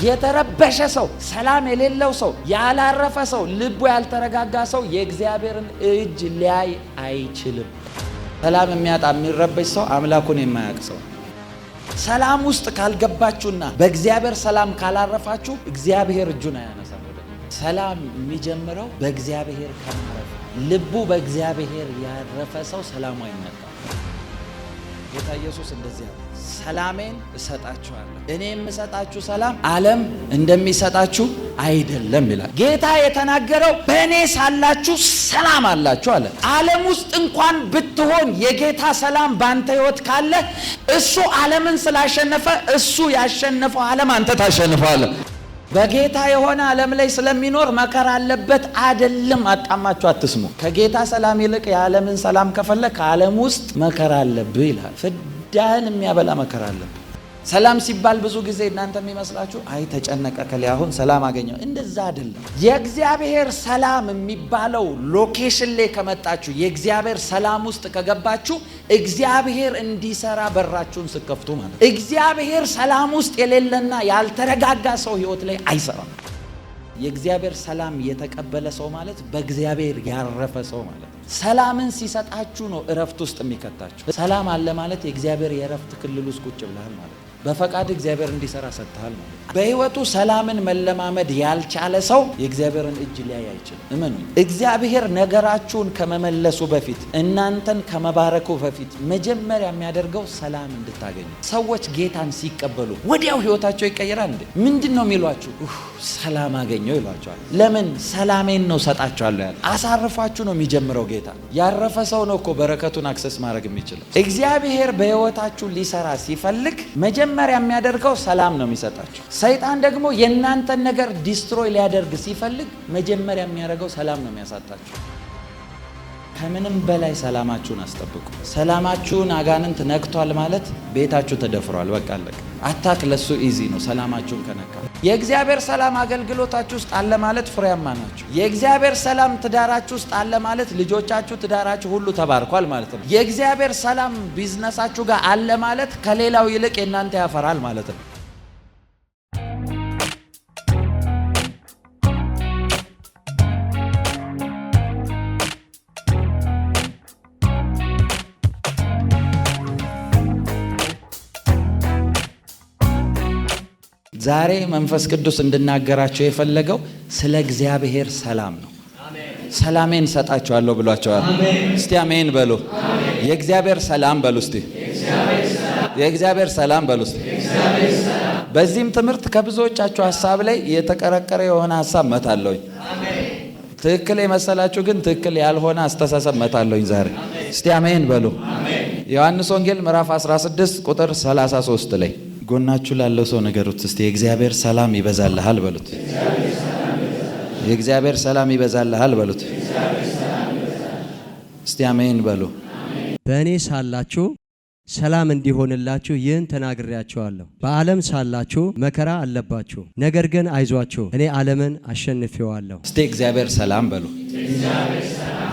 የተረበሸ ሰው፣ ሰላም የሌለው ሰው፣ ያላረፈ ሰው፣ ልቡ ያልተረጋጋ ሰው የእግዚአብሔርን እጅ ሊያይ አይችልም። ሰላም የሚያጣ የሚረበሽ ሰው አምላኩን የማያውቅ ሰው። ሰላም ውስጥ ካልገባችሁና በእግዚአብሔር ሰላም ካላረፋችሁ እግዚአብሔር እጁን አያነሳም። ሰላም የሚጀምረው በእግዚአብሔር ከማረፍ። ልቡ በእግዚአብሔር ያረፈ ሰው ሰላሙ አይነካም። ጌታ ኢየሱስ እንደዚህ አለ፣ ሰላሜን እሰጣችኋለሁ፣ እኔ የምሰጣችሁ ሰላም ዓለም እንደሚሰጣችሁ አይደለም ይላል። ጌታ የተናገረው በእኔ ሳላችሁ ሰላም አላችሁ አለ። ዓለም ውስጥ እንኳን ብትሆን የጌታ ሰላም ባንተ ሕይወት ካለ እሱ ዓለምን ስላሸነፈ እሱ ያሸነፈው ዓለም አንተ ታሸንፈዋለህ። በጌታ የሆነ ዓለም ላይ ስለሚኖር መከራ አለበት አይደለም። አጣማችሁ አትስሙ። ከጌታ ሰላም ይልቅ የዓለምን ሰላም ከፈለክ ከዓለም ውስጥ መከራ አለብህ ይላል። ፍዳህን የሚያበላ መከራ አለብህ። ሰላም ሲባል ብዙ ጊዜ እናንተ የሚመስላችሁ አይ ተጨነቀ ከሌ አሁን ሰላም አገኘው፣ እንደዛ አይደለም። የእግዚአብሔር ሰላም የሚባለው ሎኬሽን ላይ ከመጣችሁ፣ የእግዚአብሔር ሰላም ውስጥ ከገባችሁ እግዚአብሔር እንዲሰራ በራችሁን ስከፍቱ ማለት። እግዚአብሔር ሰላም ውስጥ የሌለና ያልተረጋጋ ሰው ህይወት ላይ አይሰራም። የእግዚአብሔር ሰላም የተቀበለ ሰው ማለት በእግዚአብሔር ያረፈ ሰው ማለት። ሰላምን ሲሰጣችሁ ነው እረፍት ውስጥ የሚከታችሁ። ሰላም አለ ማለት የእግዚአብሔር የእረፍት ክልል ውስጥ ቁጭ ብለሃል ማለት። በፈቃድ እግዚአብሔር እንዲሰራ ሰጥተሃል ማለት። በህይወቱ ሰላምን መለማመድ ያልቻለ ሰው የእግዚአብሔርን እጅ ሊያይ አይችልም። እመኑ። እግዚአብሔር ነገራችሁን ከመመለሱ በፊት፣ እናንተን ከመባረኩ በፊት መጀመሪያ የሚያደርገው ሰላም እንድታገኙ። ሰዎች ጌታን ሲቀበሉ ወዲያው ህይወታቸው ይቀየራል። እንዴ ምንድን ነው የሚሏችሁ? ሰላም አገኘው ይሏቸዋል። ለምን? ሰላሜን ነው ሰጣቸዋለሁ ያለ። አሳርፋችሁ ነው የሚጀምረው ጌታ። ያረፈ ሰው ነው እኮ በረከቱን አክሰስ ማድረግ የሚችለው። እግዚአብሔር በህይወታችሁ ሊሰራ ሲፈልግ መጀመሪያ የሚያደርገው ሰላም ነው የሚሰጣችሁ። ሰይጣን ደግሞ የእናንተን ነገር ዲስትሮይ ሊያደርግ ሲፈልግ መጀመሪያ የሚያደርገው ሰላም ነው የሚያሳጣችሁ። ከምንም በላይ ሰላማችሁን አስጠብቁ። ሰላማችሁን አጋንንት ነክቷል ማለት ቤታችሁ ተደፍሯል። በቃ አለቀ። አታክ ለሱ ኢዚ ነው። ሰላማችሁን ከነካ የእግዚአብሔር ሰላም አገልግሎታችሁ ውስጥ አለ ማለት ፍሬያማ ናችሁ። የእግዚአብሔር ሰላም ትዳራችሁ ውስጥ አለ ማለት ልጆቻችሁ፣ ትዳራችሁ ሁሉ ተባርኳል ማለት ነው። የእግዚአብሔር ሰላም ቢዝነሳችሁ ጋር አለ ማለት ከሌላው ይልቅ የእናንተ ያፈራል ማለት ነው። ዛሬ መንፈስ ቅዱስ እንድናገራቸው የፈለገው ስለ እግዚአብሔር ሰላም ነው። ሰላሜን ሰጣቸዋለሁ ብሏቸዋል። እስቲ አሜን በሉ። የእግዚአብሔር ሰላም በሉ እስቲ። የእግዚአብሔር ሰላም በሉ እስቲ። በዚህም ትምህርት ከብዙዎቻችሁ ሐሳብ ላይ የተቀረቀረ የሆነ ሐሳብ መታለሁኝ። ትክክል የመሰላችሁ ግን ትክክል ያልሆነ አስተሳሰብ መታለሁኝ ዛሬ። እስቲ አሜን በሉ። ዮሐንስ ወንጌል ምዕራፍ 16 ቁጥር 33 ላይ ጎናችሁ ላለው ሰው ነገሩት እስቲ። የእግዚአብሔር ሰላም ይበዛልሃል በሉት። የእግዚአብሔር ሰላም ይበዛልሃል በሉት። እስቲ አሜን በሉ። በእኔ ሳላችሁ ሰላም እንዲሆንላችሁ ይህን ተናግሬያችኋለሁ። በዓለም ሳላችሁ መከራ አለባችሁ፣ ነገር ግን አይዟችሁ እኔ ዓለምን አሸንፌዋለሁ። እስቲ እግዚአብሔር ሰላም በሉ።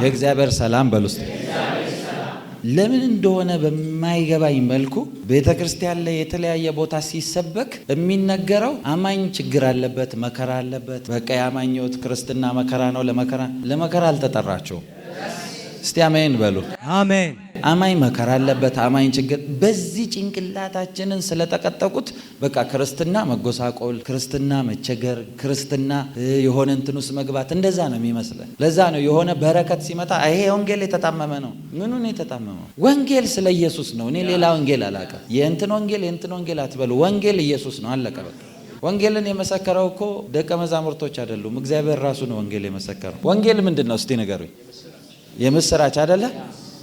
የእግዚአብሔር ሰላም በሉ እስቲ። ለምን እንደሆነ በማይገባኝ መልኩ ቤተ ክርስቲያን ላይ የተለያየ ቦታ ሲሰበክ የሚነገረው አማኝ ችግር አለበት፣ መከራ አለበት። በቃ የአማኝ ሕይወት ክርስትና መከራ ነው። ለመከራ አልተጠራቸውም። እስቲ አሜን በሉ። አሜን። አማኝ መከራ አለበት፣ አማኝ ችግር። በዚህ ጭንቅላታችንን ስለተቀጠቁት በቃ ክርስትና መጎሳቆል፣ ክርስትና መቸገር፣ ክርስትና የሆነ እንትን ውስጥ መግባት እንደዛ ነው የሚመስለን። ለዛ ነው የሆነ በረከት ሲመጣ ይሄ ወንጌል የተጣመመ ነው። ምኑን የተጣመመው? ወንጌል ስለ ኢየሱስ ነው። እኔ ሌላ ወንጌል አላውቅም። የእንትን ወንጌል አትበሉ። ወንጌል ኢየሱስ ነው። አለቀ በቃ። ወንጌልን የመሰከረው እኮ ደቀ መዛሙርቶች አይደሉም፣ እግዚአብሔር ራሱ ነው ወንጌል የመሰከረው። ወንጌል ምንድን ነው እስቲ ንገሩኝ። የምስራች አይደለ?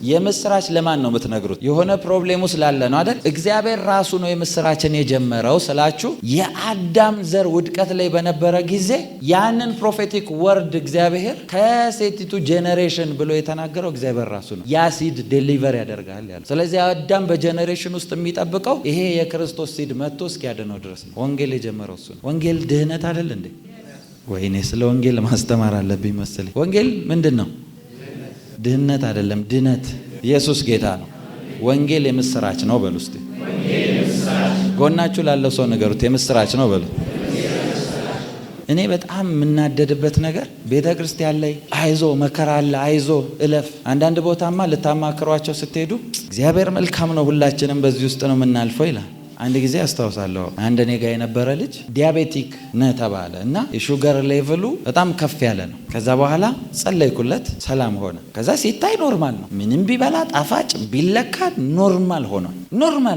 የምስራች ለማን ነው የምትነግሩት? የሆነ ፕሮብሌሙ ስላለ ነው አይደል? እግዚአብሔር ራሱ ነው የምስራችን የጀመረው ስላችሁ፣ የአዳም ዘር ውድቀት ላይ በነበረ ጊዜ ያንን ፕሮፌቲክ ወርድ እግዚአብሔር ከሴቲቱ ጄኔሬሽን ብሎ የተናገረው እግዚአብሔር ራሱ ነው። ያ ሲድ ዴሊቨር ያደርጋል ያለ። ስለዚህ አዳም በጄኔሬሽን ውስጥ የሚጠብቀው ይሄ የክርስቶስ ሲድ መጥቶ እስኪያድነው ድረስ ነው። ወንጌል የጀመረው እሱ ነው። ወንጌል ድህነት አይደል እንዴ? ወይኔ ስለ ወንጌል ማስተማር አለብኝ መሰለኝ። ወንጌል ምንድን ነው? ድህነት አይደለም፣ ድነት። ኢየሱስ ጌታ ነው። ወንጌል የምስራች ነው በሉ እስቲ። ጎናችሁ ላለው ሰው ንገሩት፣ የምስራች ነው በሉ። እኔ በጣም የምናደድበት ነገር ቤተ ክርስቲያን ላይ አይዞ መከራ አለ፣ አይዞ እለፍ። አንዳንድ ቦታማ ልታማክሯቸው ስትሄዱ እግዚአብሔር መልካም ነው፣ ሁላችንም በዚህ ውስጥ ነው የምናልፈው ይላል። አንድ ጊዜ አስታውሳለሁ፣ አንድ እኔ ጋር የነበረ ልጅ ዲያቤቲክ ነህ ተባለ እና የሹገር ሌቭሉ በጣም ከፍ ያለ ነው። ከዛ በኋላ ጸለይኩለት፣ ሰላም ሆነ። ከዛ ሲታይ ኖርማል ነው፣ ምንም ቢበላ ጣፋጭ ቢለካ ኖርማል ሆኗል።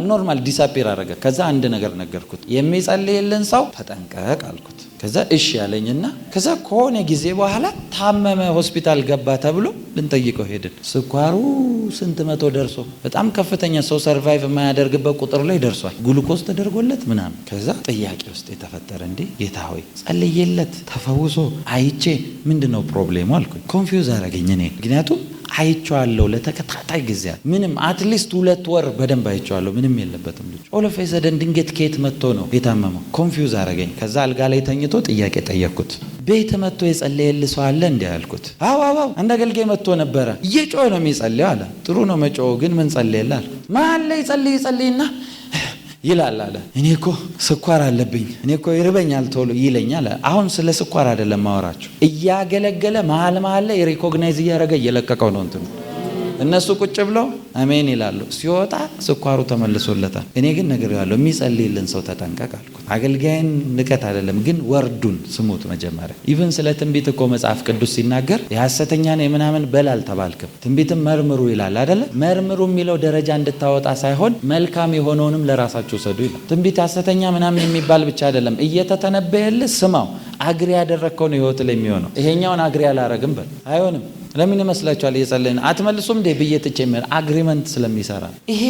ኖርማል ዲሳፒር አረገ። ከዛ አንድ ነገር ነገርኩት፣ የሚጸልይልን ሰው ተጠንቀቅ አልኩት። ከዛ እሺ ያለኝና ከዛ ከሆነ ጊዜ በኋላ ታመመ፣ ሆስፒታል ገባ ተብሎ ልንጠይቀው ሄድን። ስኳሩ ስንት መቶ ደርሶ በጣም ከፍተኛ ሰው ሰርቫይቭ የማያደርግበት ቁጥር ላይ ደርሷል። ግሉኮስ ተደርጎለት ምናምን። ከዛ ጥያቄ ውስጥ የተፈጠረ እንዴ ጌታ ሆይ ጸልዬለት ተፈውሶ አይቼ ምንድነው ፕሮብሌሙ አልኩኝ። ኮንፊውዝ አረገኝ እኔ ምክንያቱም አይቼዋለሁ ለተከታታይ ጊዜ ምንም አትሊስት 2 ወር በደንብ አይቼዋለሁ፣ ምንም የለበትም ልጅ። ኦሎፍ ሰደን ድንገት ከየት መጥቶ ነው የታመመው? ኮንፊውዝ አረገኝ። ከዛ አልጋ ላይ ተኝቶ ጥያቄ ጠየቅኩት። ቤት መጥቶ የጸለየልህ ሰው አለ እንዴ አልኩት። አዎ አንድ አገልጋይ መጥቶ ነበረ፣ እየጮኸ ነው የሚጸልየው አለ። ጥሩ ነው መጮህ፣ ግን ምን ጸለየልህ አለ። መሀል ላይ ጸልይና ይላል አለ። እኔ እኮ ስኳር አለብኝ፣ እኔ እኮ ይርበኛል ቶሎ ይለኛል። አሁን ስለ ስኳር አይደለም ማወራችሁ። እያገለገለ መሀል ላይ ሪኮግናይዝ እያደረገ እየለቀቀው ነው እንትኑ። እነሱ ቁጭ ብለው አሜን ይላሉ። ሲወጣ ስኳሩ ተመልሶለታል። እኔ ግን ነግሬዋለሁ፣ የሚጸልይልን ሰው ተጠንቀቅ አልኩት። አገልጋይን ንቀት አይደለም፣ ግን ወርዱን ስሙት መጀመሪያ። ኢቭን ስለ ትንቢት እኮ መጽሐፍ ቅዱስ ሲናገር የሐሰተኛ ነው የምናምን በል አልተባልክም። ትንቢትም መርምሩ ይላል አይደለ? መርምሩ የሚለው ደረጃ እንድታወጣ ሳይሆን መልካም የሆነውንም ለራሳችሁ ሰዱ ይላል። ትንቢት ሐሰተኛ ምናምን የሚባል ብቻ አይደለም፣ እየተተነበየልህ ስማው። አግሪ ያደረግከው ነው ህይወት ላይ የሚሆነው። ይሄኛውን አግሪ አላረግም በል አይሆንም። ለምን ይመስላችኋል? እየጸለይን አትመልሱም እንዴ ብዬ ትጨምር አግሪመንት ስለሚሰራ። ይሄ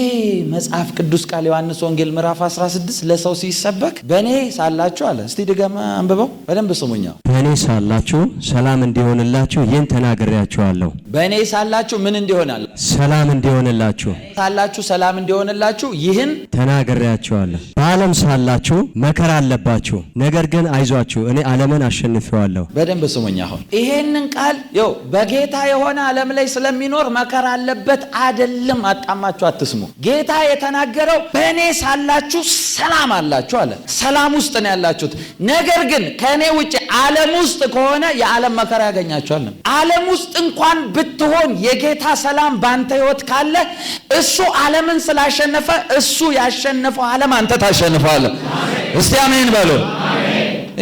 መጽሐፍ ቅዱስ ቃል ዮሐንስ ወንጌል ምዕራፍ 16 ለሰው ሲሰበክ በእኔ ሳላችሁ አለ። እስቲ ድገማ አንብበው በደንብ ስሙኛው። በእኔ ሳላችሁ ሰላም እንዲሆንላችሁ ይህን ተናግሬያችኋለሁ። በእኔ ሳላችሁ ምን እንዲሆናል? ሰላም እንዲሆንላችሁ። ሳላችሁ ሰላም እንዲሆንላችሁ ይህን ተናግሬያችኋለሁ። በዓለም ሳላችሁ መከራ አለባችሁ፣ ነገር ግን አይዟችሁ እኔ ዓለምን አሸንፌዋለሁ። በደንብ ስሙኛ። አሁን ይሄንን ቃል ይኸው በጌታ የሆነ ዓለም ላይ ስለሚኖር መከራ አለበት አይደለም። አጣማችሁ አትስሙ። ጌታ የተናገረው በእኔ ሳላችሁ ሰላም አላችሁ አለ። ሰላም ውስጥ ነው ያላችሁት። ነገር ግን ከእኔ ውጭ ዓለም ውስጥ ከሆነ የዓለም መከራ ያገኛችኋል። ዓለም ውስጥ እንኳን ብትሆን የጌታ ሰላም ባንተ ህይወት ካለ እሱ ዓለምን ስላሸነፈ እሱ ያሸነፈው ዓለም አንተ ታሸንፈዋለህ። እስቲ አሜን በሉ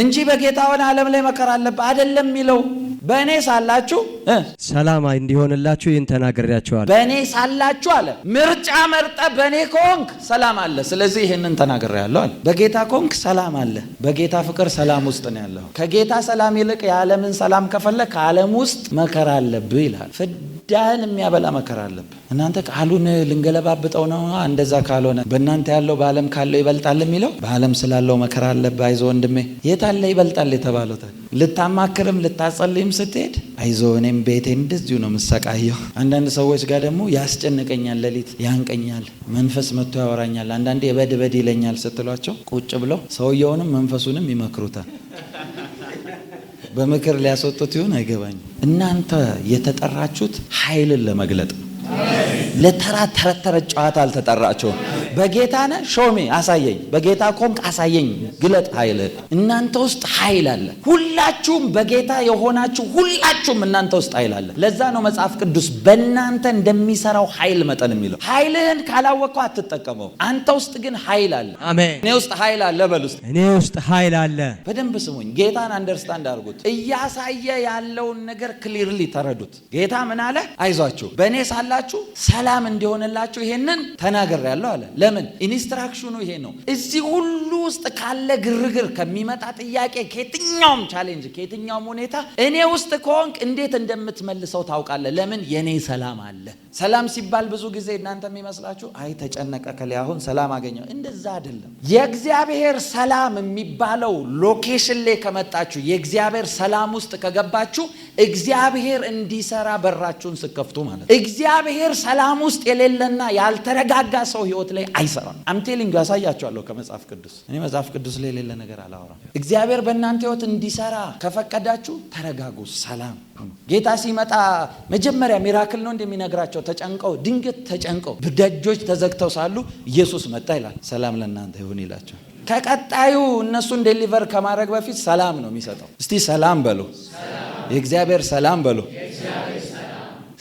እንጂ በጌታ የሆነ ዓለም ላይ መከራ አለበት አይደለም የሚለው። በእኔ ሳላችሁ ሰላም እንዲሆንላችሁ ይህን ተናግሬያችኋለሁ። በእኔ ሳላችሁ አለ። ምርጫ መርጠ በእኔ ከሆንክ ሰላም አለ። ስለዚህ ይህንን ተናግሬያለሁ አለ። በጌታ ከሆንክ ሰላም አለ። በጌታ ፍቅር ሰላም ውስጥ ነው ያለው። ከጌታ ሰላም ይልቅ የዓለምን ሰላም ከፈለክ ከዓለም ውስጥ መከራ አለብህ ይላል። ፍዳህን የሚያበላ መከራ አለብህ። እናንተ ቃሉን ልንገለባብጠው ነው። እንደዛ ካልሆነ በእናንተ ያለው በዓለም ካለው ይበልጣል የሚለው። በዓለም ስላለው መከራ አለብህ። አይዞ ወንድሜ፣ የት አለ ይበልጣል የተባለው? ልታማክርም ልታጸልይም ስትሄድ አይዞ እኔም ቤቴ እንደዚሁ ነው የምሰቃየው። አንዳንድ ሰዎች ጋር ደግሞ ያስጨንቀኛል፣ ሌሊት ያንቀኛል፣ መንፈስ መጥቶ ያወራኛል፣ አንዳንዴ የበድ ይለኛል ስትሏቸው ቁጭ ብለው ሰውየውንም መንፈሱንም ይመክሩታል። በምክር ሊያስወጡት ይሆን አይገባኝም። እናንተ የተጠራችሁት ኃይልን ለመግለጥ ነው። ለተራ ተረት ጨዋታ አልተጠራችሁም። በጌታ ነህ ሾሜ አሳየኝ፣ በጌታ ኮንክ አሳየኝ፣ ግለጥ ኃይል። እናንተ ውስጥ ኃይል አለ። ሁላችሁም በጌታ የሆናችሁ ሁላችሁም እናንተ ውስጥ ኃይል አለ። ለዛ ነው መጽሐፍ ቅዱስ በእናንተ እንደሚሰራው ኃይል መጠን የሚለው። ኃይልህን ካላወቀው አትጠቀመው። አንተ ውስጥ ግን ኃይል አለ። አሜን። እኔ ውስጥ ኃይል አለ በል ውስጥ እኔ ውስጥ ኃይል አለ። በደንብ ስሙኝ። ጌታን አንደርስታንድ አድርጉት። እያሳየ ያለውን ነገር ክሊርሊ ተረዱት። ጌታ ምን አለ? አይዟችሁ በእኔ ሳላችሁ ሰላም እንዲሆንላችሁ ይሄንን ተናግሬያለሁ አለ። ለምን? ኢንስትራክሽኑ ይሄ ነው። እዚህ ሁሉ ውስጥ ካለ ግርግር፣ ከሚመጣ ጥያቄ፣ ከየትኛውም ቻሌንጅ፣ ከየትኛውም ሁኔታ እኔ ውስጥ ከሆንክ እንዴት እንደምትመልሰው ታውቃለህ። ለምን? የኔ ሰላም አለ። ሰላም ሲባል ብዙ ጊዜ እናንተ የሚመስላችሁ አይ ተጨነቀ ከላይ አሁን ሰላም አገኘው፣ እንደዛ አይደለም። የእግዚአብሔር ሰላም የሚባለው ሎኬሽን ላይ ከመጣችሁ፣ የእግዚአብሔር ሰላም ውስጥ ከገባችሁ እግዚአብሔር እንዲሰራ በራችሁን ስከፍቱ ማለት ነው። እግዚአብሔር ሰላም ውስጥ የሌለና ያልተረጋጋ ሰው ህይወት ላይ አይሰራም። አምቴሊንግ ያሳያቸዋለሁ ከመጽሐፍ ቅዱስ። እኔ መጽሐፍ ቅዱስ ላይ የሌለ ነገር አላወራም። እግዚአብሔር በእናንተ ህይወት እንዲሰራ ከፈቀዳችሁ ተረጋጉ፣ ሰላም። ጌታ ሲመጣ መጀመሪያ ሚራክል ነው እንደሚነግራቸው አለባቸው ተጨንቀው ድንገት ተጨንቀው ደጆች ተዘግተው ሳሉ ኢየሱስ መጣ ይላል። ሰላም ለእናንተ ይሁን ይላቸው። ከቀጣዩ እነሱን ዴሊቨር ከማድረግ በፊት ሰላም ነው የሚሰጠው። እስቲ ሰላም በሉ። የእግዚአብሔር ሰላም በሉ።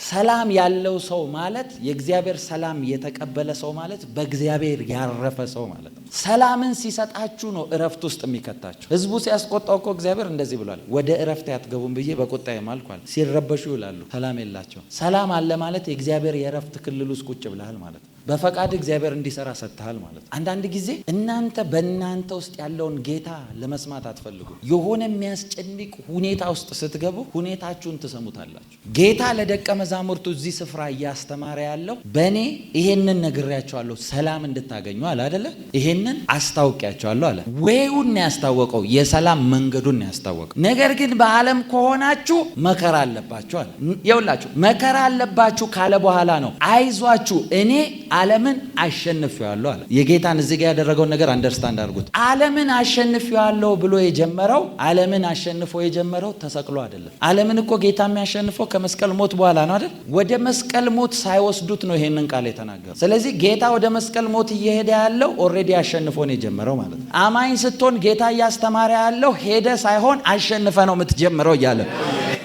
ሰላም ያለው ሰው ማለት የእግዚአብሔር ሰላም የተቀበለ ሰው ማለት በእግዚአብሔር ያረፈ ሰው ማለት ነው። ሰላምን ሲሰጣችሁ ነው እረፍት ውስጥ የሚከታችሁ። ህዝቡ ሲያስቆጣው እኮ እግዚአብሔር እንደዚህ ብሏል፣ ወደ እረፍት አትገቡም ብዬ በቁጣዬ ማልኳል። ሲረበሹ ይውላሉ፣ ሰላም የላቸው። ሰላም አለ ማለት የእግዚአብሔር የእረፍት ክልል ውስጥ ቁጭ ብለሃል ማለት ነው። በፈቃድ እግዚአብሔር እንዲሰራ ሰጥተሃል ማለት ነው። አንዳንድ ጊዜ እናንተ በእናንተ ውስጥ ያለውን ጌታ ለመስማት አትፈልጉ። የሆነ የሚያስጨንቅ ሁኔታ ውስጥ ስትገቡ ሁኔታችሁን ትሰሙታላችሁ። ጌታ ለደቀ መዛሙርቱ እዚህ ስፍራ እያስተማረ ያለው በእኔ ይሄንን ነግሬያቸዋለሁ ሰላም እንድታገኙ አለ አይደለ? ይሄንን አስታውቂያቸዋለሁ አለ። ወይውን ያስታወቀው የሰላም መንገዱን ያስታወቀው። ነገር ግን በዓለም ከሆናችሁ መከራ አለባችሁ አለ። ይኸውላችሁ መከራ አለባችሁ ካለ በኋላ ነው አይዟችሁ እኔ ዓለምን አሸንፌዋለሁ አለ። የጌታን እዚህ ጋር ያደረገውን ነገር አንደርስታንድ አድርጉት። ዓለምን አሸንፌዋለሁ ብሎ የጀመረው ዓለምን አሸንፎ የጀመረው ተሰቅሎ አይደለም። ዓለምን እኮ ጌታ የሚያሸንፈው ከመስቀል ሞት በኋላ ነው አይደል? ወደ መስቀል ሞት ሳይወስዱት ነው ይሄንን ቃል የተናገረው። ስለዚህ ጌታ ወደ መስቀል ሞት እየሄደ ያለው ኦልሬዲ አሸንፎ ነው የጀመረው ማለት ነው። አማኝ ስትሆን ጌታ እያስተማረ ያለው ሄደ ሳይሆን አሸንፈ ነው የምትጀምረው እያለ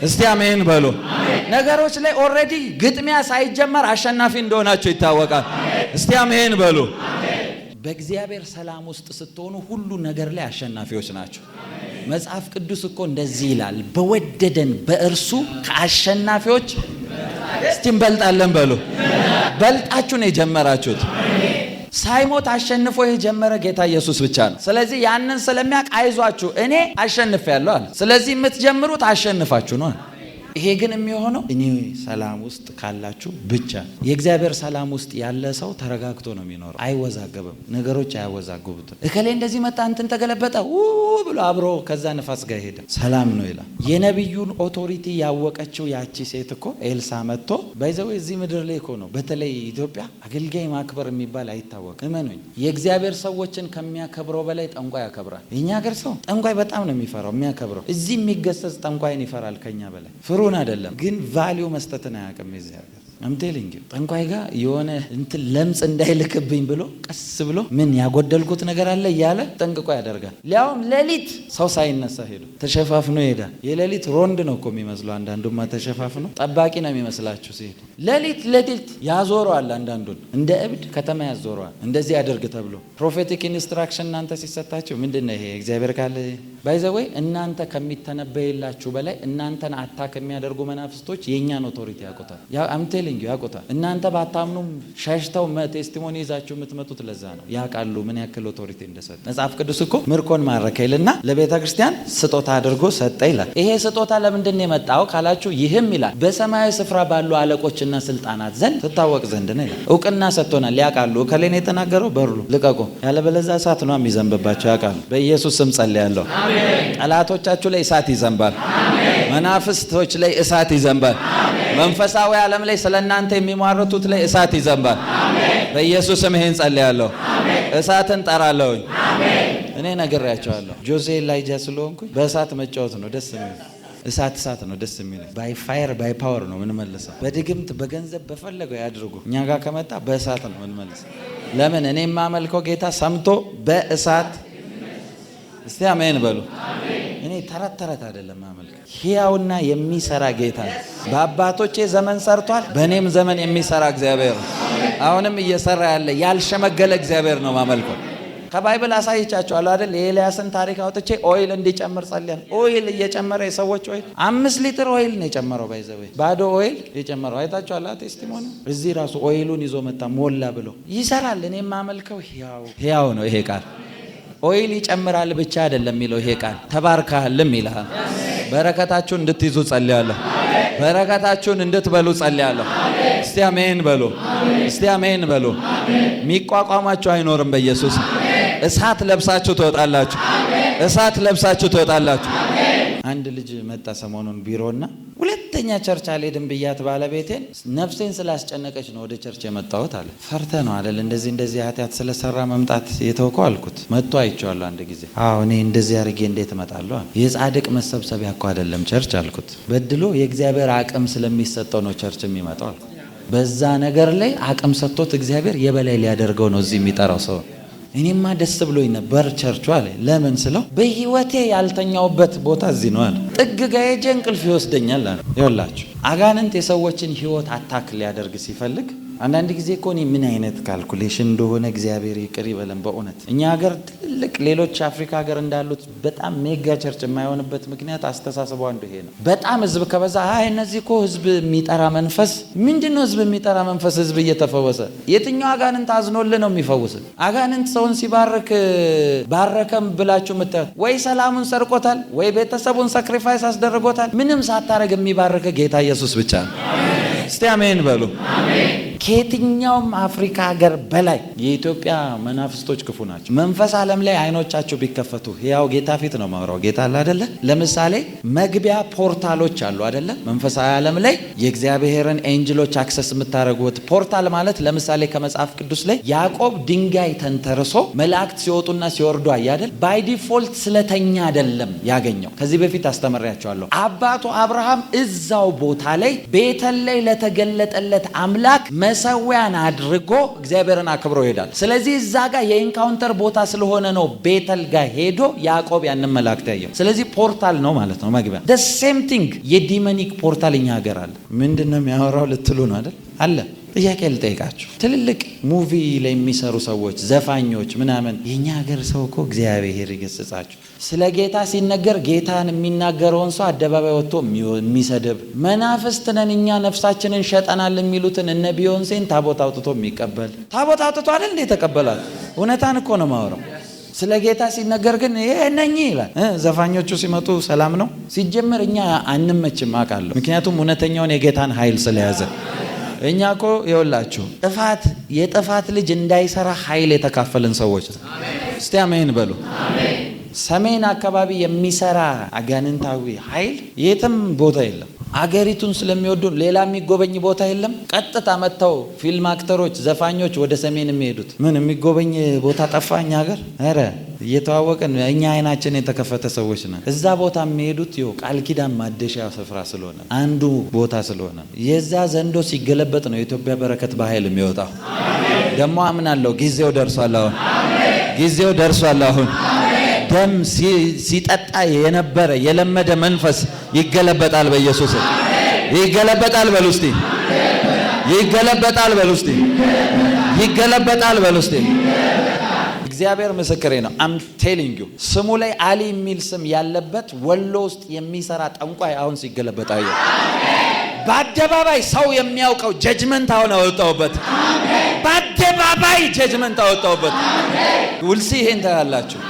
እስቲ አሜን በሉ። ነገሮች ላይ ኦልሬዲ ግጥሚያ ሳይጀመር አሸናፊ እንደሆናቸው ይታወቃል። እስቲ አሜን በሉ። በእግዚአብሔር ሰላም ውስጥ ስትሆኑ ሁሉ ነገር ላይ አሸናፊዎች ናቸው። መጽሐፍ ቅዱስ እኮ እንደዚህ ይላል፣ በወደደን በእርሱ ከአሸናፊዎች እስቲ እንበልጣለን በሉ። በልጣችሁ ነው የጀመራችሁት። ሳይሞት አሸንፎ የጀመረ ጌታ ኢየሱስ ብቻ ነው። ስለዚህ ያንን ስለሚያውቅ አይዟችሁ እኔ አሸንፌያለሁ አለ። ስለዚህ የምትጀምሩት አሸንፋችሁ ነው። ይሄ ግን የሚሆነው እኔ ሰላም ውስጥ ካላችሁ ብቻ። የእግዚአብሔር ሰላም ውስጥ ያለ ሰው ተረጋግቶ ነው የሚኖረው። አይወዛገብም፣ ነገሮች አያወዛግቡትም። እከሌ እንደዚህ መጣ እንትን ተገለበጠ ብሎ አብሮ ከዛ ነፋስ ጋር ሄደ ሰላም ነው ይላል። የነቢዩን ኦቶሪቲ ያወቀችው ያቺ ሴት እኮ ኤልሳ መጥቶ ባይዘው እዚህ ምድር ላይ እኮ ነው። በተለይ ኢትዮጵያ አገልጋይ ማክበር የሚባል አይታወቅም። እመኑኝ፣ የእግዚአብሔር ሰዎችን ከሚያከብረው በላይ ጠንቋይ ያከብራል። የኛ ሀገር ሰው ጠንቋይ በጣም ነው የሚፈራው የሚያከብረው። እዚህ የሚገሰጽ ጠንቋይን ይፈራል ከኛ በላይ። ፍሩን አይደለም ግን ቫልዩ መስጠትን አያውቅም የዚህ ሀገር። አምቴሊንግ ጠንቋይ ጋር የሆነ እንትን ለምጽ እንዳይልክብኝ ብሎ ቀስ ብሎ ምን ያጎደልኩት ነገር አለ እያለ ጠንቅቆ ያደርጋል። ሊያውም ሌሊት ሰው ሳይነሳ ሄዶ ተሸፋፍኖ ይሄዳል። የሌሊት ሮንድ ነው እኮ የሚመስለው። አንዳንዱማ ተሸፋፍኖ ጠባቂ ነው የሚመስላችሁ ሲሄድ ሌሊት ያዞረዋል። አንዳንዱን እንደ እብድ ከተማ ያዞረዋል። እንደዚህ አድርግ ተብሎ ፕሮፌቲክ ኢንስትራክሽን እናንተ ሲሰጣችሁ ምንድን ነው ይሄ? እግዚአብሔር ቃል ባይዘወይ እናንተ ከሚተነበይላችሁ በላይ እናንተን አታክ የሚያደርጉ መናፍስቶች የእኛን ኦቶሪቲ ያውቁታል። ያውቁታል። እናንተ ባታምኑም ሸሽተው ቴስቲሞኒ ይዛችሁ የምትመጡት ለዛ ነው። ያውቃሉ ምን ያክል ኦቶሪቲ እንደሰጠ። መጽሐፍ ቅዱስ እኮ ምርኮን ማረከ ይልና ለቤተ ክርስቲያን ስጦታ አድርጎ ሰጠ ይላል። ይሄ ስጦታ ለምንድን ነው የመጣው ካላችሁ ይህም ይላል በሰማያዊ ስፍራ ባሉ አለቆችና ስልጣናት ዘንድ ትታወቅ ዘንድ ነው ይላል። እውቅና ሰጥቶናል። ያውቃሉ እከሌን የተናገረው በሩ ልቀቁ ያለበለዛ እሳት ነው የሚዘንብባቸው። ያውቃሉ። በኢየሱስ ስም ጸልያለሁ። ጠላቶቻችሁ ላይ እሳት ይዘንባል። መናፍስቶች ላይ እሳት ይዘንባል። መንፈሳዊ ዓለም ላይ ስለናንተ የሚሟርቱት ላይ እሳት ይዘንባል። በኢየሱስ ስም ይሄን ጸልያለሁ። እሳትን ጠራለሁ። እኔ ነግሬያቸዋለሁ። ጆዜ ኤላይጃ ስለሆንኩኝ በእሳት መጫወት ነው ደስ የሚል። እሳት ነው ደስ የሚል። ባይ ፋየር ባይ ፓወር ነው ምን መልሰው። በድግምት በገንዘብ በፈለገው ያድርጉ። እኛ ጋር ከመጣ በእሳት ነው ምን መልሰው። ለምን እኔ የማመልከው ጌታ ሰምቶ በእሳት እስቲ አሜን በሉ። እኔ ተረት አይደለም ማመልከው፣ ሕያውና የሚሰራ ጌታ። በአባቶቼ ዘመን ሰርቷል፣ በእኔም ዘመን የሚሰራ እግዚአብሔር ነው። አሁንም እየሰራ ያለ ያልሸመገለ እግዚአብሔር ነው ማመልከው። ከባይብል አሳይቻችኋለሁ አይደል? የኤልያስን ታሪክ አውጥቼ ኦይል እንዲጨምር ጸልያል። ኦይል እየጨመረ የሰዎች ኦይል 5 ሊትር ኦይል ነው የጨመረው። ባይዘው ባዶ ኦይል የጨመረው አይታችኋል። ቴስቲሞኒ እዚህ ራሱ ኦይሉን ይዞ መጣ ሞላ ብሎ ይሰራል። እኔ የማመልከው ሕያው ነው ይሄ ቃል። ኦይል ይጨምራል ብቻ አይደለም የሚለው ይሄ ቃል ተባርካልም ይልሃል። በረከታችሁን እንድትይዙ ጸልያለሁ። በረከታችሁን እንድትበሉ ጸልያለሁ። እስቲ አሜን በሉ። እስቲ አሜን በሉ። የሚቋቋማችሁ አይኖርም በኢየሱስ። እሳት ለብሳችሁ ትወጣላችሁ። እሳት ለብሳችሁ ትወጣላችሁ። አንድ ልጅ መጣ ሰሞኑን ቢሮና ሁለተኛ ቸርች አልሄድም ብያት ባለቤቴን ነፍሴን ስላስጨነቀች ነው ወደ ቸርች የመጣሁት አለ። ፈርተ ነው አይደል እንደዚህ ኃጢአት ስለሰራ መምጣት የተወከው አልኩት። መጥቶ አይቼዋለሁ አንድ ጊዜ። አዎ እኔ እንደዚህ አድርጌ እንዴት እመጣለሁ? የጻድቅ መሰብሰቢያ እኮ አይደለም ቸርች አልኩት። በድሎ የእግዚአብሔር አቅም ስለሚሰጠው ነው ቸርች የሚመጣው አልኩት። በዛ ነገር ላይ አቅም ሰጥቶት እግዚአብሔር የበላይ ሊያደርገው ነው እዚህ የሚጠራው ሰው። እኔማ ደስ ብሎኝ ነበር ቸርቹ አለ። ለምን ስለው በህይወቴ ያልተኛውበት ቦታ እዚህ ነው አለ። ጥግ ጋር ሄጄ እንቅልፍ ይወስደኛል አለ። ይኸውላችሁ አጋንንት የሰዎችን ህይወት አታክ ሊያደርግ ሲፈልግ አንዳንድ ጊዜ እኮ እኔ ምን አይነት ካልኩሌሽን እንደሆነ እግዚአብሔር ይቅር ይበለን። በእውነት እኛ ሀገር ትልልቅ ሌሎች አፍሪካ ሀገር እንዳሉት በጣም ሜጋ ቸርች የማይሆንበት ምክንያት አስተሳሰቡ አንዱ ይሄ ነው። በጣም ህዝብ ከበዛ እነዚህ እኮ ህዝብ የሚጠራ መንፈስ ምንድነው? ህዝብ የሚጠራ መንፈስ ህዝብ እየተፈወሰ የትኛው አጋንንት አዝኖልህ ነው የሚፈውስ? አጋንንት ሰውን ሲባርክ ባረከም ብላችሁ የምታዩት ወይ ሰላሙን ሰርቆታል፣ ወይ ቤተሰቡን ሳክሪፋይስ አስደርጎታል። ምንም ሳታረግ የሚባርክ ጌታ ኢየሱስ ብቻ ነው። እስቲ አሜን በሉ። ከየትኛውም አፍሪካ ሀገር በላይ የኢትዮጵያ መናፍስቶች ክፉ ናቸው። መንፈስ ዓለም ላይ አይኖቻቸው ቢከፈቱ ያው ጌታ ፊት ነው ማውራው። ጌታ አለ አይደለ? ለምሳሌ መግቢያ ፖርታሎች አሉ አይደለ? መንፈሳዊ ዓለም ላይ የእግዚአብሔርን ኤንጅሎች አክሰስ የምታደርጉት ፖርታል ማለት ለምሳሌ ከመጽሐፍ ቅዱስ ላይ ያዕቆብ ድንጋይ ተንተርሶ መላእክት ሲወጡና ሲወርዱ አያደል? ባይ ዲፎልት ስለተኛ አይደለም ያገኘው። ከዚህ በፊት አስተምሬያቸዋለሁ። አባቱ አብርሃም እዛው ቦታ ላይ ቤተል ላይ ለተገለጠለት አምላክ መሰዊያን አድርጎ እግዚአብሔርን አክብሮ ይሄዳል። ስለዚህ እዛ ጋር የኢንካውንተር ቦታ ስለሆነ ነው ቤተል ጋር ሄዶ ያዕቆብ ያንን መላእክት ያየው። ስለዚህ ፖርታል ነው ማለት ነው መግቢያ። the same thing የዲመኒክ ፖርታል እኛ ሀገር አለ። ምንድነው የሚያወራው ልትሉ ነው አይደል? አለ። ጥያቄ ልጠይቃችሁ። ትልልቅ ሙቪ ላይ የሚሰሩ ሰዎች፣ ዘፋኞች ምናምን የኛ ሀገር ሰው እኮ እግዚአብሔር ይገስጻችሁ ስለ ጌታ ሲነገር ጌታን የሚናገረውን ሰው አደባባይ ወጥቶ የሚሰድብ መናፍስት ነን እኛ ነፍሳችንን ሸጠናል የሚሉትን እነ ቢዮንሴን ታቦት አውጥቶ የሚቀበል ታቦት አውጥቶ አይደል እንዴ ተቀበላል? እውነታን እኮ ነው ማወራው። ስለ ጌታ ሲነገር ግን ይሄ ነኝ ይላል። ዘፋኞቹ ሲመጡ ሰላም ነው። ሲጀመር እኛ አንመችም አውቃለሁ። ምክንያቱም እውነተኛውን የጌታን ኃይል ስለያዘ እኛ እኮ ይኸውላችሁ የጥፋት ልጅ እንዳይሰራ ኃይል የተካፈልን ሰዎች ነው። እስቲ አሜን በሉ። ሰሜን አካባቢ የሚሰራ አጋንንታዊ ኃይል የትም ቦታ የለም። አገሪቱን ስለሚወዱ ሌላ የሚጎበኝ ቦታ የለም። ቀጥታ መጥተው ፊልም አክተሮች፣ ዘፋኞች ወደ ሰሜን የሚሄዱት ምን የሚጎበኝ ቦታ ጠፋ? እኛ ሀገር ኧረ እየተዋወቀን እኛ አይናችን የተከፈተ ሰዎች ነን። እዛ ቦታ የሚሄዱት ይኸው ቃል ኪዳን ማደሻ ስፍራ ስለሆነ አንዱ ቦታ ስለሆነ የዛ ዘንዶ ሲገለበጥ ነው የኢትዮጵያ በረከት በኃይል የሚወጣው። ደግሞ አምናለሁ ጊዜው ደርሷል። አሁን ጊዜው ደርሷል። አሁን ደም ሲጠጣ የነበረ የለመደ መንፈስ ይገለበጣል። በኢየሱስ ይገለበጣል። በሉ እስቲ ይገለበጣል። በሉ እስቲ ይገለበጣል። በሉ እስቲ እግዚአብሔር ምስክሬ ነው። አም ቴሊንግ ዩ ስሙ ላይ አሊ የሚል ስም ያለበት ወሎ ውስጥ የሚሰራ ጠንቋይ አሁን ሲገለበጣ አየሁ። በአደባባይ ሰው የሚያውቀው ጀጅመንት አሁን አወጣውበት። በአደባባይ ጀጅመንት አወጣውበት። ውልሲ ይሄን ታያላችሁ።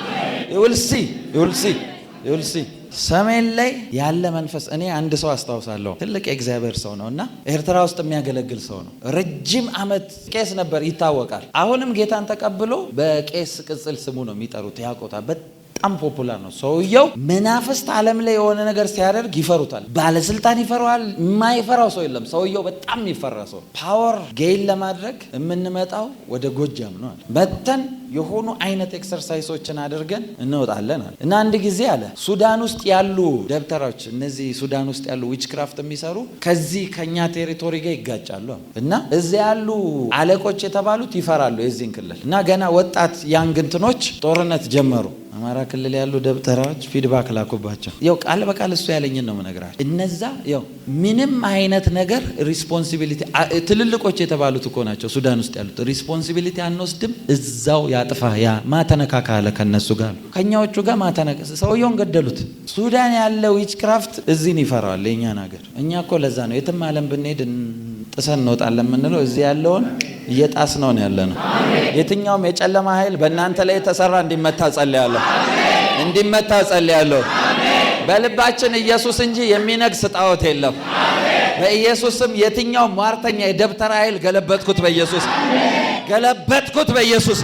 ውልሲ ሰሜን ላይ ያለ መንፈስ። እኔ አንድ ሰው አስታውሳለሁ። ትልቅ የእግዚአብሔር ሰው ነው እና ኤርትራ ውስጥ የሚያገለግል ሰው ነው። ረጅም ዓመት ቄስ ነበር፣ ይታወቃል። አሁንም ጌታን ተቀብሎ በቄስ ቅጽል ስሙ ነው የሚጠሩት። ያውቁታል። በጣም ፖፑላር ነው ሰውየው። መናፍስት ዓለም ላይ የሆነ ነገር ሲያደርግ ይፈሩታል። ባለስልጣን ይፈራዋል። የማይፈራው ሰው የለም። ሰውየው በጣም የሚፈራ ሰው። ፓወር ጌይን ለማድረግ የምንመጣው ወደ ጎጃም ነው አለ። መተን የሆኑ አይነት ኤክሰርሳይሶችን አድርገን እንወጣለን አለ እና አንድ ጊዜ አለ ሱዳን ውስጥ ያሉ ደብተራዎች፣ እነዚህ ሱዳን ውስጥ ያሉ ዊችክራፍት የሚሰሩ ከዚህ ከኛ ቴሪቶሪ ጋር ይጋጫሉ እና እዚያ ያሉ አለቆች የተባሉት ይፈራሉ የዚህን ክልል እና ገና ወጣት ያንግ እንትኖች ጦርነት ጀመሩ። አማራ ክልል ያሉ ደብተራዎች ፊድባክ ላኩባቸው። ያው ቃል በቃል እሱ ያለኝን ነው የምነግራቸው። እነዛ ያው ምንም አይነት ነገር ሪስፖንሲቢሊቲ ትልልቆች የተባሉት እኮ ናቸው ሱዳን ውስጥ ያሉት። ሪስፖንሲቢሊቲ አንወስድም፣ እዛው ያጥፋ ያ ማተነካካ አለ ከነሱ ጋር ከኛዎቹ ጋር ማተነካ። ሰውየውን ገደሉት። ሱዳን ያለው ዊችክራፍት እዚህን ይፈራዋል የእኛን ሀገር። እኛ እኮ ለዛ ነው የትም ዓለም ብንሄድ ጥሰን እንወጣለን የምንለው። እዚህ ያለውን እየጣስ ነው ያለ ነው። የትኛውም የጨለማ ኃይል በእናንተ ላይ የተሰራ እንዲመታ ጸልያለሁ፣ እንዲመታ ጸልያለሁ። በልባችን ኢየሱስ እንጂ የሚነግስ ጣዖት የለም። በኢየሱስም የትኛው ሟርተኛ የደብተራ ኃይል ገለበጥኩት፣ በኢየሱስ ገለበጥኩት፣ በኢየሱስ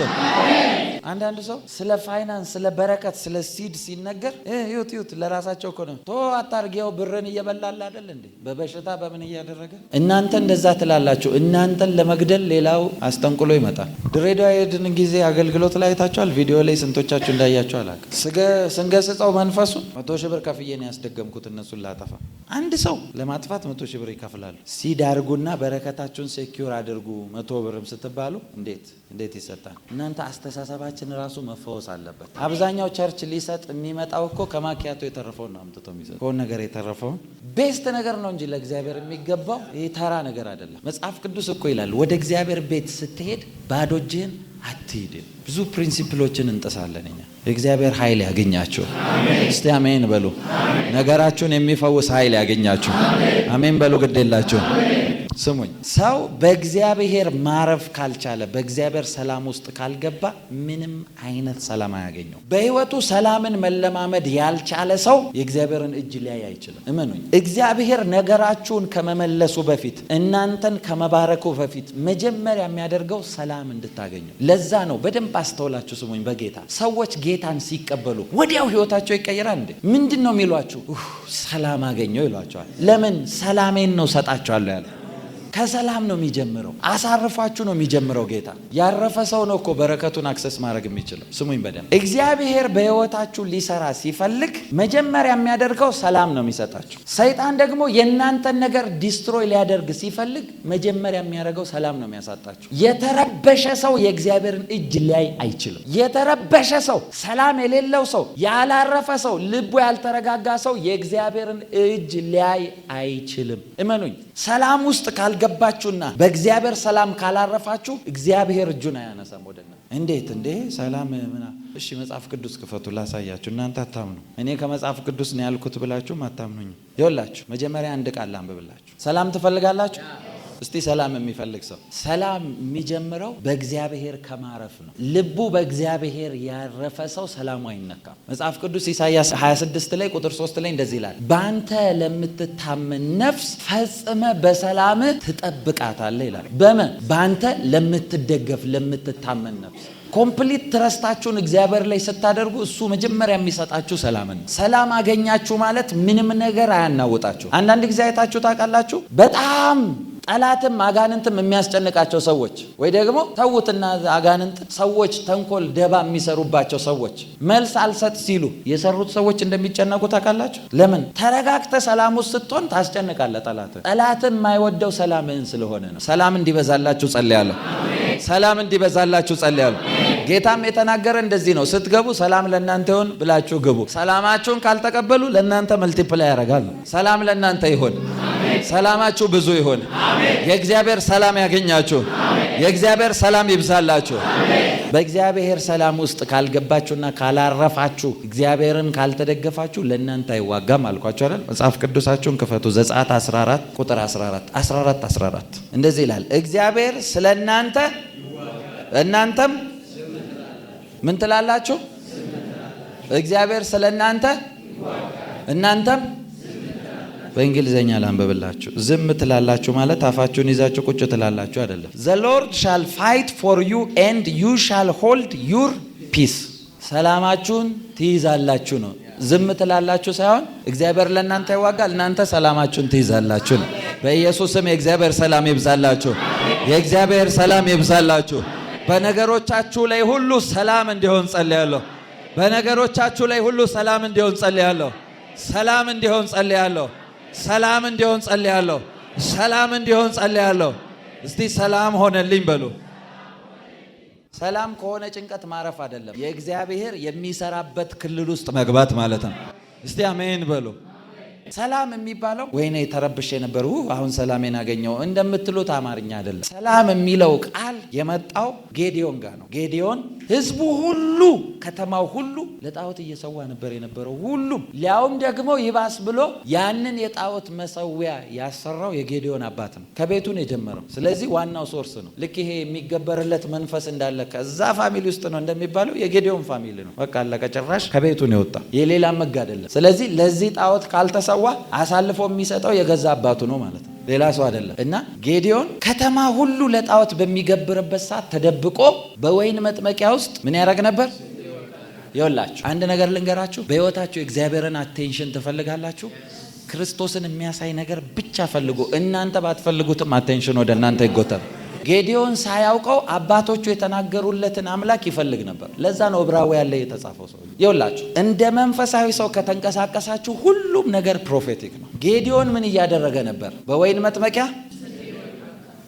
አንዳንድ ሰው ስለ ፋይናንስ፣ ስለ በረከት፣ ስለ ሲድ ሲነገር ይሁት ለራሳቸው እኮ ነው። ቶ አታርጊው ብርን እየበላል አይደል እንዴ? በበሽታ በምን እያደረገ እናንተ እንደዛ ትላላችሁ። እናንተን ለመግደል ሌላው አስጠንቅሎ ይመጣል። ድሬዳዋ የሄድን ጊዜ አገልግሎት ላይ አይታችኋል። ቪዲዮ ላይ ስንቶቻችሁ እንዳያችሁ አላውቅም። ስንገስጸው መንፈሱን 100 ሺህ ብር ከፍዬ ነው ያስደገምኩት እነሱን ላጠፋ። አንድ ሰው ለማጥፋት 100 ሺህ ብር ይከፍላሉ። ሲድ አድርጉና በረከታችሁን ሴኪዩር አድርጉ 100 ብርም ስትባሉ እንዴት ይሰጣል? እናንተ አስተሳሰባችን ራሱ መፈወስ አለበት። አብዛኛው ቸርች ሊሰጥ የሚመጣው እኮ ከማኪያቶ የተረፈውን ነው አምጥቶ የሚሰጥ ከሆነ ነገር የተረፈውን ቤስት ነገር ነው እንጂ ለእግዚአብሔር የሚገባው ይህ ተራ ነገር አይደለም። መጽሐፍ ቅዱስ እኮ ይላል ወደ እግዚአብሔር ቤት ስትሄድ ባዶ እጅህን አትሂድ። ብዙ ፕሪንሲፕሎችን እንጥሳለን እኛ። የእግዚአብሔር ኃይል ያገኛችሁ። እስቲ አሜን በሉ። ነገራችሁን የሚፈውስ ኃይል ያገኛችሁ። አሜን በሉ። ግድ የላችሁ። ስሙኝ፣ ሰው በእግዚአብሔር ማረፍ ካልቻለ፣ በእግዚአብሔር ሰላም ውስጥ ካልገባ ምንም አይነት ሰላም አያገኘው። በህይወቱ ሰላምን መለማመድ ያልቻለ ሰው የእግዚአብሔርን እጅ ሊያይ አይችልም። እመኑኝ፣ እግዚአብሔር ነገራችሁን ከመመለሱ በፊት፣ እናንተን ከመባረኩ በፊት መጀመሪያ የሚያደርገው ሰላም እንድታገኙ። ለዛ ነው በደንብ አስተውላችሁ ስሙኝ። በጌታ ሰዎች ጌታን ሲቀበሉ ወዲያው ህይወታቸው ይቀየራል። እንዴ ምንድን ነው የሚሏችሁ? ሰላም አገኘው ይሏቸዋል። ለምን? ሰላሜን ነው ሰጣቸዋለሁ ያለ። ከሰላም ነው የሚጀምረው። አሳርፋችሁ ነው የሚጀምረው ጌታ። ያረፈ ሰው ነው እኮ በረከቱን አክሰስ ማድረግ የሚችለው። ስሙኝ በደንብ። እግዚአብሔር በህይወታችሁ ሊሰራ ሲፈልግ መጀመሪያ የሚያደርገው ሰላም ነው የሚሰጣችሁ። ሰይጣን ደግሞ የእናንተን ነገር ዲስትሮይ ሊያደርግ ሲፈልግ መጀመሪያ የሚያደርገው ሰላም ነው የሚያሳጣችሁ። የተረበሸ ሰው የእግዚአብሔርን እጅ ሊያይ አይችልም። የተረበሸ ሰው፣ ሰላም የሌለው ሰው፣ ያላረፈ ሰው፣ ልቡ ያልተረጋጋ ሰው የእግዚአብሔርን እጅ ሊያይ አይችልም። እመኑኝ። ሰላም ውስጥ ካልገባችሁና በእግዚአብሔር ሰላም ካላረፋችሁ እግዚአብሔር እጁን አያነሳም ወደና። እንዴት እንዴ ሰላም ምና? እሺ መጽሐፍ ቅዱስ ክፈቱ ላሳያችሁ። እናንተ አታምኑ። እኔ ከመጽሐፍ ቅዱስ ነው ያልኩት ብላችሁም አታምኑኝ። ይኸውላችሁ መጀመሪያ አንድ ቃል አንብብላችሁ። ሰላም ትፈልጋላችሁ? እስቲ ሰላም የሚፈልግ ሰው። ሰላም የሚጀምረው በእግዚአብሔር ከማረፍ ነው። ልቡ በእግዚአብሔር ያረፈ ሰው ሰላሙ አይነካም። መጽሐፍ ቅዱስ ኢሳይያስ 26 ላይ ቁጥር 3 ላይ እንደዚህ ይላል፣ በአንተ ለምትታመን ነፍስ ፈጽመ በሰላም ትጠብቃታለህ ይላል። በምን? በአንተ ለምትደገፍ ለምትታመን ነፍስ። ኮምፕሊት ትረስታችሁን እግዚአብሔር ላይ ስታደርጉ እሱ መጀመሪያ የሚሰጣችሁ ሰላምን ነው። ሰላም አገኛችሁ ማለት ምንም ነገር አያናውጣችሁ። አንዳንድ ጊዜ አይታችሁ ታውቃላችሁ? በጣም ጠላትም አጋንንትም የሚያስጨንቃቸው ሰዎች ወይ ደግሞ ተውትና አጋንንት ሰዎች ተንኮል ደባ የሚሰሩባቸው ሰዎች መልስ አልሰጥ ሲሉ የሰሩት ሰዎች እንደሚጨነቁ ታውቃላችሁ? ለምን? ተረጋግተ ሰላም ውስጥ ስትሆን ታስጨንቃለህ ጠላትን። ጠላትም የማይወደው ሰላምህን ስለሆነ ነው። ሰላም እንዲበዛላችሁ ጸልያለሁ። ሰላም እንዲበዛላችሁ ጸልያለሁ። ጌታም የተናገረ እንደዚህ ነው፣ ስትገቡ ሰላም ለእናንተ ይሁን ብላችሁ ግቡ። ሰላማችሁን ካልተቀበሉ ለእናንተ መልቲፕላይ ያደርጋሉ። ሰላም ለእናንተ ይሁን። ሰላማችሁ ብዙ ይሁን። የእግዚአብሔር ሰላም ያገኛችሁ። የእግዚአብሔር ሰላም ይብዛላችሁ። በእግዚአብሔር ሰላም ውስጥ ካልገባችሁና ካላረፋችሁ፣ እግዚአብሔርን ካልተደገፋችሁ ለእናንተ አይዋጋም አልኳችሁ አይደል? መጽሐፍ ቅዱሳችሁን ክፈቱ። ዘጸአት 14 ቁጥር 14 እንደዚህ ይላል፣ እግዚአብሔር ስለ እናንተ እናንተም ምን ትላላችሁ? እግዚአብሔር ስለ እናንተ እናንተም በእንግሊዘኛ ላንብብላችሁ። ዝም ትላላችሁ ማለት አፋችሁን ይዛችሁ ቁጭ ትላላችሁ አይደለም። The Lord shall fight for you and you shall hold your peace። ሰላማችሁን ትይዛላችሁ ነው። ዝም ትላላችሁ ሳይሆን እግዚአብሔር ለእናንተ ይዋጋል፣ እናንተ ሰላማችሁን ትይዛላችሁ ነው። በኢየሱስ ስም የእግዚአብሔር ሰላም ይብዛላችሁ። የእግዚአብሔር ሰላም ይብዛላችሁ። በነገሮቻችሁ ላይ ሁሉ ሰላም እንዲሆን ጸልያለሁ። በነገሮቻችሁ ላይ ሁሉ ሰላም እንዲሆን ጸልያለሁ። ሰላም እንዲሆን ጸልያለሁ። ሰላም እንዲሆን ጸልያለሁ። ሰላም እንዲሆን ጸልያለሁ። እስቲ ሰላም ሆነልኝ በሉ። ሰላም ከሆነ ጭንቀት ማረፍ አይደለም፣ የእግዚአብሔር የሚሰራበት ክልል ውስጥ መግባት ማለት ነው። እስቲ አሜን በሉ። ሰላም የሚባለው ወይኔ ተረብሼ ነበር አሁን ሰላሜን አገኘው እንደምትሉት አማርኛ አይደለም። ሰላም የሚለው ቃል የመጣው ጌዲዮን ጋር ነው። ጌዲዮን ህዝቡ ሁሉ ከተማው ሁሉ ለጣዖት እየሰዋ ነበር የነበረው ሁሉም። ሊያውም ደግሞ ይባስ ብሎ ያንን የጣዖት መሰዊያ ያሰራው የጌዲዮን አባት ነው። ከቤቱ ነው የጀመረው። ስለዚህ ዋናው ሶርስ ነው። ልክ ይሄ የሚገበርለት መንፈስ እንዳለ ከዛ ፋሚሊ ውስጥ ነው እንደሚባለው የጌዲዮን ፋሚሊ ነው። በቃ አለቀ ጭራሽ ከቤቱ ነው የወጣው፣ የሌላ መግ አይደለም። ስለዚህ ለዚህ ጣዖት ካልተሰዋ አሳልፎ የሚሰጠው የገዛ አባቱ ነው ማለት ነው። ሌላ ሰው አይደለም። እና ጌዲዮን ከተማ ሁሉ ለጣዖት በሚገብርበት ሰዓት ተደብቆ በወይን መጥመቂያ ውስጥ ምን ያደርግ ነበር? ይኸውላችሁ አንድ ነገር ልንገራችሁ። በህይወታችሁ የእግዚአብሔርን አቴንሽን ትፈልጋላችሁ? ክርስቶስን የሚያሳይ ነገር ብቻ ፈልጉ። እናንተ ባትፈልጉትም አቴንሽን ወደ እናንተ ይጎተል። ጌዲዮን ሳያውቀው አባቶቹ የተናገሩለትን አምላክ ይፈልግ ነበር። ለዛ ነው ዕብራውያን ላይ የተጻፈው ሰው። ይኸውላችሁ እንደ መንፈሳዊ ሰው ከተንቀሳቀሳችሁ ሁሉም ነገር ፕሮፌቲክ ነው። ጌዲዮን ምን እያደረገ ነበር? በወይን መጥመቂያ።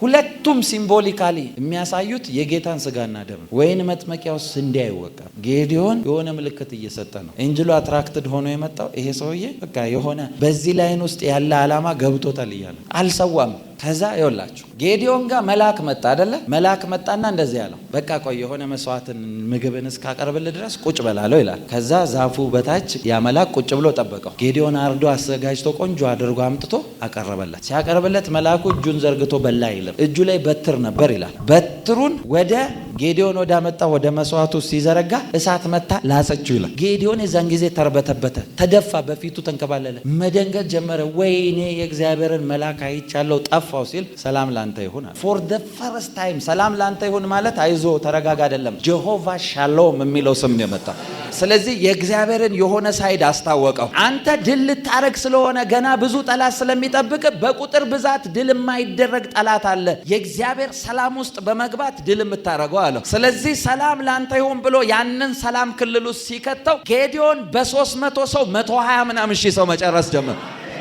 ሁለቱም ሲምቦሊካሊ የሚያሳዩት የጌታን ስጋና ደም ነው። ወይን መጥመቂያ ውስጥ ስንዴ አይወቃም። ጌዲዮን የሆነ ምልክት እየሰጠ ነው። ኤንጅሉ አትራክትድ ሆኖ የመጣው ይሄ ሰውዬ በቃ የሆነ በዚህ ላይን ውስጥ ያለ ዓላማ ገብቶታል እያለ አልሰዋም። ከዛ ይኸውላችሁ ጌዲዮን ጋር መልአክ መጣ አይደለ? መልአክ መጣና እንደዚህ ያለው በቃ ቆይ የሆነ መስዋዕትን ምግብን እስካቀርብልህ ድረስ ቁጭ በላለው ይላል። ከዛ ዛፉ በታች ያ መልአክ ቁጭ ብሎ ጠበቀው። ጌዲዮን አርዶ አዘጋጅቶ ቆንጆ አድርጎ አምጥቶ አቀረበለት። ሲያቀርብለት መልአኩ እጁን ዘርግቶ በላ አይልም። እጁ ላይ በትር ነበር ይላል። በትሩን ወደ ጌዲዮን ወደ አመጣ ወደ መስዋዕቱ ሲዘረጋ እሳት መታ ላጸችው ይላል። ጌዲዮን የዛን ጊዜ ተርበተበተ፣ ተደፋ፣ በፊቱ ተንከባለለ፣ መደንገጥ ጀመረ። ወይኔ የእግዚአብሔርን መልአክ አይቻለው ጠፋው ሲል ሰላም ላንተ ይሁን አለ። ፎር ዘ ፈርስት ታይም ሰላም ላንተ ይሁን ማለት አይዞ ተረጋጋ አይደለም፣ ጀሆቫ ሻሎም የሚለው ስም ነው የመጣው። ስለዚህ የእግዚአብሔርን የሆነ ሳይድ አስታወቀው። አንተ ድል ልታረግ ስለሆነ ገና ብዙ ጠላት ስለሚጠብቅ በቁጥር ብዛት ድል የማይደረግ ጠላት አለ። የእግዚአብሔር ሰላም ውስጥ በመግባት ድል የምታረገው አለው። ስለዚህ ሰላም ላንተ ይሁን ብሎ ያንን ሰላም ክልል ውስጥ ሲከተው ጌዲዮን በ300 ሰው 120 ምናምን ሺህ ሰው መጨረስ ጀመረ።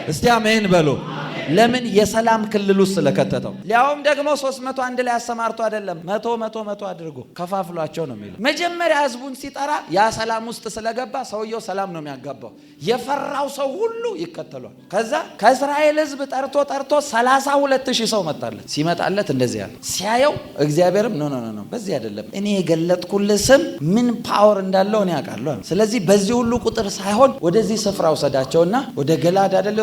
እስቲ አሜን በሉ። ለምን? የሰላም ክልል ውስጥ ስለከተተው። ሊያውም ደግሞ 300 አንድ ላይ አሰማርቶ አይደለም፣ 100 አድርጎ ከፋፍሏቸው ነው የሚለው። መጀመሪያ ህዝቡን ሲጠራ ያ ሰላም ውስጥ ስለገባ ሰውየው ሰላም ነው የሚያጋባው። የፈራው ሰው ሁሉ ይከተሏል። ከዛ ከእስራኤል ህዝብ ጠርቶ 32,000 ሰው መጣለት። ሲመጣለት እንደዚህ ያለ ሲያየው እግዚአብሔርም ኖ በዚህ አይደለም፣ እኔ የገለጥኩልህ ስም ምን ፓወር እንዳለው እኔ አውቃለሁ። ስለዚህ በዚህ ሁሉ ቁጥር ሳይሆን ወደዚህ ስፍራ ወሰዳቸውና ወደ ገላድ አይደል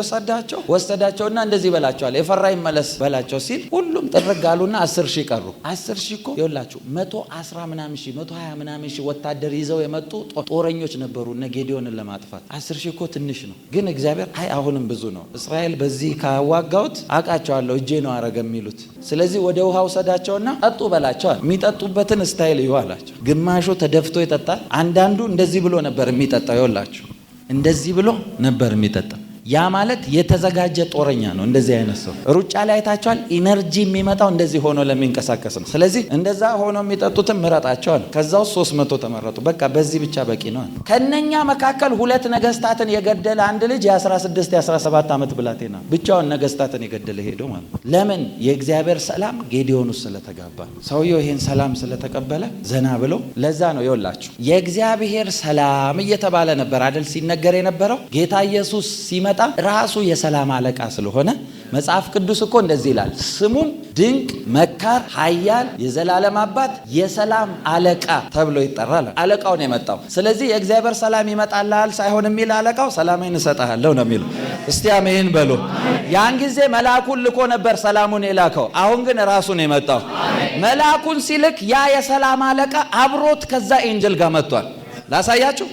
ወሰዳቸውና እንደዚህ በላቸዋል፣ የፈራ ይመለስ በላቸው ሲል ሁሉም ጥርግ አሉና 10,000 ቀሩ። 10,000 እኮ ይኸውላችሁ 110 ምናምን ሺህ 120 ምናምን ሺህ ወታደር ይዘው የመጡ ጦረኞች ነበሩ እነ ጌዲዮንን ለማጥፋት። 10,000 እኮ ትንሽ ነው፣ ግን እግዚአብሔር አይ አሁንም ብዙ ነው፣ እስራኤል በዚህ ካዋጋውት አውቃቸዋለሁ እጄ ነው አረገ የሚሉት። ስለዚህ ወደ ውሃ ወሰዳቸውና ጠጡ በላቸዋል። የሚጠጡበትን ስታይል ይሁ አላቸው። ግማሹ ተደፍቶ ይጠጣል፣ አንዳንዱ እንደዚህ ብሎ ነበር የሚጠጣው። ይኸውላችሁ እንደዚህ ብሎ ነበር የሚጠጣው። ያ ማለት የተዘጋጀ ጦረኛ ነው። እንደዚህ አይነት ሰው ሩጫ ላይ አይታቸዋል። ኢነርጂ የሚመጣው እንደዚህ ሆኖ ለሚንቀሳቀስ ነው። ስለዚህ እንደዛ ሆኖ የሚጠጡትን ምረጣቸዋል። ከዛው 300 ተመረጡ። በቃ በዚህ ብቻ በቂ ነው። ከነኛ መካከል 2 ነገስታትን የገደለ አንድ ልጅ የ16 የ17 ዓመት ብላቴና ብቻውን ነገስታትን የገደለ ሄዶ ማለት ነው። ለምን? የእግዚአብሔር ሰላም ጌዲዮን ውስጥ ስለተጋባ። ሰውየው ይሄን ሰላም ስለተቀበለ ዘና ብሎ ለዛ ነው ይወላችሁ የእግዚአብሔር ሰላም እየተባለ ነበር አይደል ሲነገር የነበረው። ጌታ ኢየሱስ ሲመጣ ራሱ የሰላም አለቃ ስለሆነ መጽሐፍ ቅዱስ እኮ እንደዚህ ይላል፣ ስሙም ድንቅ መካር፣ ኃያል፣ የዘላለም አባት፣ የሰላም አለቃ ተብሎ ይጠራል። አለቃው ነው የመጣው። ስለዚህ የእግዚአብሔር ሰላም ይመጣልሃል ሳይሆን የሚል አለቃው ሰላሜን እሰጥሃለሁ ነው የሚለው። እስቲ አሜን በሉ። ያን ጊዜ መልአኩን ልኮ ነበር ሰላሙን የላከው። አሁን ግን ራሱ ነው የመጣው። መልአኩን ሲልክ ያ የሰላም አለቃ አብሮት ከዛ ኤንጀል ጋር መጥቷል። ላሳያችሁ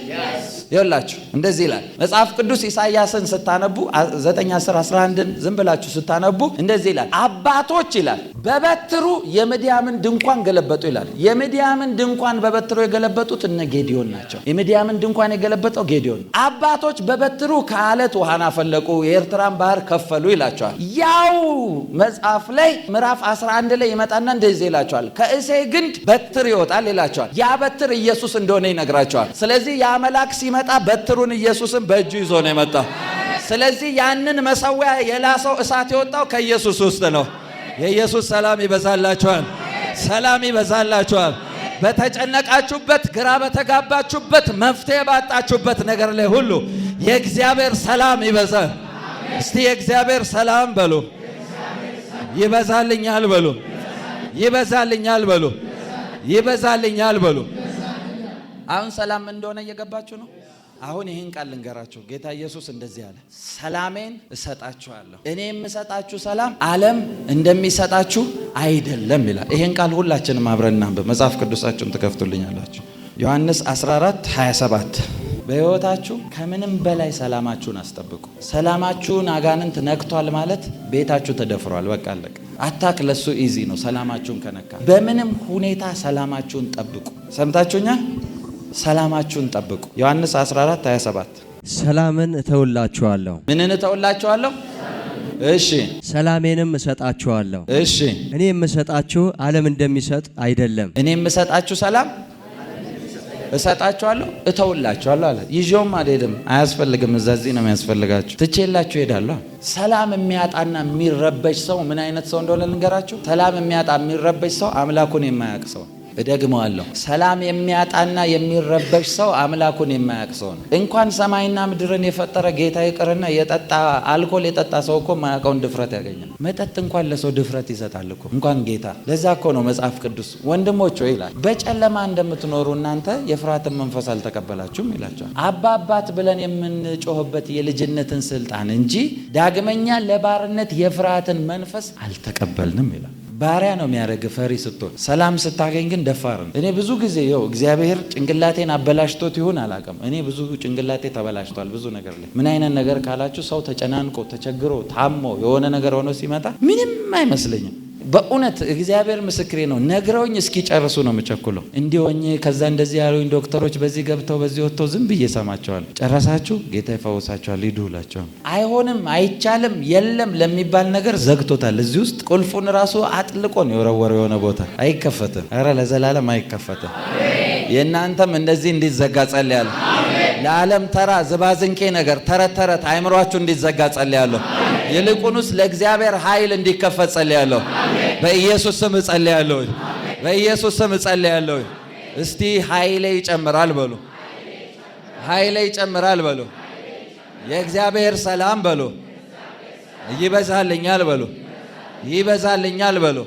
ይኸውላችሁ እንደዚህ ይላል መጽሐፍ ቅዱስ። ኢሳይያስን ስታነቡ 9 10 11ን ዝም ብላችሁ ስታነቡ እንደዚህ ይላል፣ አባቶች ይላል በበትሩ የምድያምን ድንኳን ገለበጡ ይላል። የምድያምን ድንኳን በበትሩ የገለበጡት እነ ጌዲዮን ናቸው። የምድያምን ድንኳን የገለበጠው ጌዲዮን። አባቶች በበትሩ ከአለት ውሃን አፈለቁ፣ የኤርትራን ባህር ከፈሉ ይላቸዋል። ያው መጽሐፍ ላይ ምዕራፍ 11 ላይ ይመጣና እንደዚህ ይላቸዋል፣ ከእሴይ ግንድ በትር ይወጣል ይላቸዋል። ያ በትር ኢየሱስ እንደሆነ ይነግራቸዋል። ስለዚህ ያ መልአክ ሲመጣ በትሩን ኢየሱስን በእጁ ይዞ ነው የመጣው። ስለዚህ ያንን መሰዊያ የላሰው እሳት የወጣው ከኢየሱስ ውስጥ ነው። የኢየሱስ ሰላም ይበዛላችኋል። ሰላም ይበዛላችኋል። በተጨነቃችሁበት፣ ግራ በተጋባችሁበት፣ መፍትሄ ባጣችሁበት ነገር ላይ ሁሉ የእግዚአብሔር ሰላም ይበዛል። እስቲ የእግዚአብሔር ሰላም በሉ። ይበዛልኛል በሉ። ይበዛልኛል በሉ። ይበዛልኛል በሉ። አሁን ሰላም እንደሆነ እየገባችሁ ነው። አሁን ይህን ቃል ልንገራችሁ። ጌታ ኢየሱስ እንደዚህ አለ፣ ሰላሜን እሰጣችኋለሁ፣ እኔ የምሰጣችሁ ሰላም ዓለም እንደሚሰጣችሁ አይደለም ይላል። ይህን ቃል ሁላችንም አብረን እናንብብ። መጽሐፍ ቅዱሳችሁን ትከፍቱልኛላችሁ። ዮሐንስ 14:27 በህይወታችሁ ከምንም በላይ ሰላማችሁን አስጠብቁ። ሰላማችሁን አጋንንት ነክቷል ማለት ቤታችሁ ተደፍሯል። በቃ አለቀ። አታክ ለሱ ኢዚ ነው። ሰላማችሁን ከነካ በምንም ሁኔታ ሰላማችሁን ጠብቁ። ሰምታችሁኛል? ሰላማችሁን ጠብቁ። ዮሐንስ 14:27 ሰላምን እተውላችኋለሁ። ምንን እተውላችኋለሁ? እሺ። ሰላሜንም እሰጣችኋለሁ። እሺ። እኔ የምሰጣችሁ ዓለም እንደሚሰጥ አይደለም። እኔ የምሰጣችሁ ሰላም እሰጣችኋለሁ፣ እተውላችኋለሁ አለ። ይዤውም አልሄድም፣ አያስፈልግም። እዚህ ነው የሚያስፈልጋችሁ። ትቼላችሁ እሄዳለሁ። ሰላም የሚያጣና የሚረበሽ ሰው ምን አይነት ሰው እንደሆነ ልንገራችሁ። ሰላም የሚያጣ የሚረበሽ ሰው አምላኩን የማያውቅ ሰው ነው። እደግመዋለሁ። ሰላም የሚያጣና የሚረበሽ ሰው አምላኩን የማያውቅ ሰው ነው። እንኳን ሰማይና ምድርን የፈጠረ ጌታ ይቅርና የጠጣ አልኮል የጠጣ ሰው እኮ ማያውቀውን ድፍረት ያገኛል። መጠጥ እንኳን ለሰው ድፍረት ይሰጣል እኮ እንኳን ጌታ። ለዛ እኮ ነው መጽሐፍ ቅዱስ ወንድሞች ሆይ ይላል፣ በጨለማ እንደምትኖሩ እናንተ የፍርሃትን መንፈስ አልተቀበላችሁም ይላቸዋል። አባባት ብለን የምንጮህበት የልጅነትን ስልጣን እንጂ ዳግመኛ ለባርነት የፍርሃትን መንፈስ አልተቀበልንም ይላል። ባሪያ ነው የሚያደርግ ፈሪ ስትሆን። ሰላም ስታገኝ ግን ደፋር ነው። እኔ ብዙ ጊዜ እግዚአብሔር ጭንቅላቴን አበላሽቶት ይሁን አላውቅም። እኔ ብዙ ጭንቅላቴ ተበላሽቷል ብዙ ነገር ላይ። ምን አይነት ነገር ካላችሁ ሰው ተጨናንቆ ተቸግሮ ታሞ የሆነ ነገር ሆኖ ሲመጣ ምንም አይመስለኝም። በእውነት እግዚአብሔር ምስክሬ ነው። ነግረውኝ እስኪጨርሱ ነው የምቸኩለው። እንዲሆኝ ከዛ እንደዚህ ያሉኝ ዶክተሮች በዚህ ገብተው በዚህ ወጥተው ዝም ብዬ ሰማቸዋለሁ። ጨረሳችሁ? ጌታ ይፈውሳችኋል ሂዱ እላቸዋለሁ። አይሆንም አይቻልም የለም ለሚባል ነገር ዘግቶታል። እዚህ ውስጥ ቁልፉን ራሱ አጥልቆ ነው የወረወረው የሆነ ቦታ። አይከፈትም። ኧረ ለዘላለም አይከፈትም። የእናንተም እንደዚህ እንዲዘጋ ጸልያለሁ። ለዓለም ተራ ዝባዝንኬ ነገር ተረት ተረት አይምሯችሁ እንዲዘጋ ጸልያለሁ። ይልቁንስ ለእግዚአብሔር ኃይል እንዲከፈት ጸልያለሁ። በኢየሱስ ስም ጸልያለሁ። በኢየሱስ ስም ጸልያለሁ። እስቲ ኃይሌ ይጨምራል በሉ። ኃይሌ ይጨምራል በሉ። የእግዚአብሔር ሰላም በሉ። ይበዛልኛል በሉ። ይበዛልኛል በሉ።